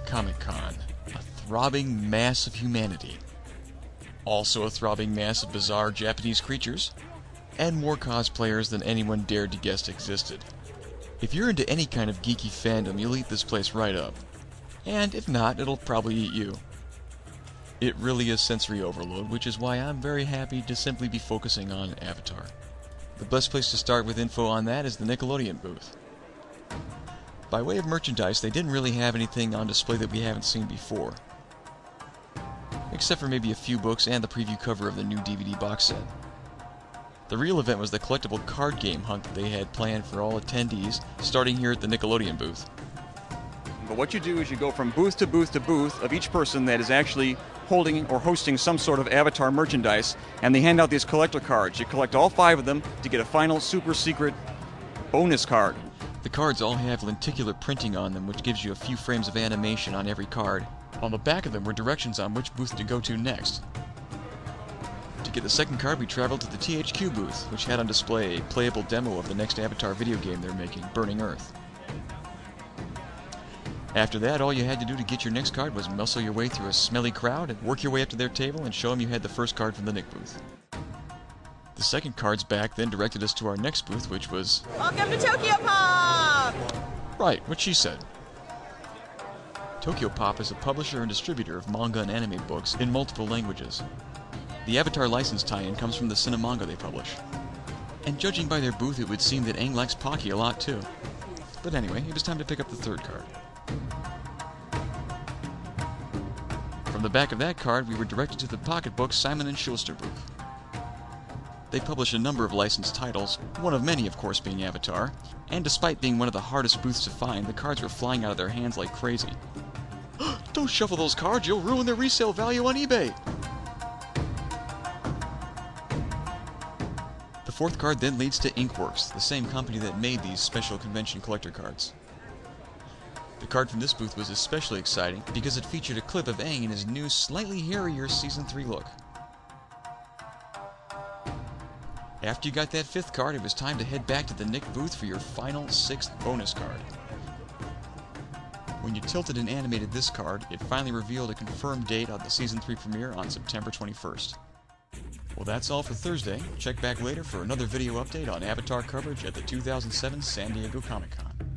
Comicon, a throbbing mass of humanity. Also a throbbing mass of bizarre Japanese creatures, and more cosplayers than anyone dared to guess existed. If you're into any kind of geeky fandom, you'll eat this place right up. And if not, it'll probably eat you. It really is sensory overload, which is why I'm very happy to simply be focusing on Avatar. The best place to start with info on that is the Nickelodeon booth. By way of merchandise, they didn't really have anything on display that we haven't seen before. Except for maybe a few books and the preview cover of the new DVD box set. The real event was the collectible card game hunt that they had planned for all attendees, starting here at the Nickelodeon booth. But what you do is you go from booth to booth to booth of each person that is actually holding or hosting some sort of Avatar merchandise, and they hand out these collector cards. You collect all 5 of them to get a final super secret bonus card. The cards all have lenticular printing on them, which gives you a few frames of animation on every card. On the back of them were directions on which booth to go to next. To get the second card, we traveled to the THQ booth, which had on display a playable demo of the next Avatar video game they're making, Burning Earth. After that, all you had to do to get your next card was muscle your way through a smelly crowd and work your way up to their table and show them you had the first card from the Nick booth. The second card's back then directed us to our next booth, which was... Welcome to Tokyo Pop! Right, what she said. Tokyo Pop is a publisher and distributor of manga and anime books in multiple languages. The Avatar license tie-in comes from the cinemanga they publish. And judging by their booth, it would seem that Aang likes Pocky a lot too. But anyway, it was time to pick up the third card. From the back of that card, we were directed to the pocketbook Simon & Schuster booth. They publish a number of licensed titles, one of many of course being Avatar, and despite being one of the hardest booths to find, the cards were flying out of their hands like crazy. Don't shuffle those cards, you'll ruin their resale value on eBay! The fourth card then leads to Inkworks, the same company that made these special convention collector cards. The card from this booth was especially exciting because it featured a clip of Aang in his new, slightly hairier Season 3 look. After you got that 5th card, it was time to head back to the Nick booth for your final 6th bonus card. When you tilted and animated this card, it finally revealed a confirmed date of the Season 3 premiere on September 21st. Well, that's all for Thursday. Check back later for another video update on Avatar coverage at the 2007 San Diego Comic-Con.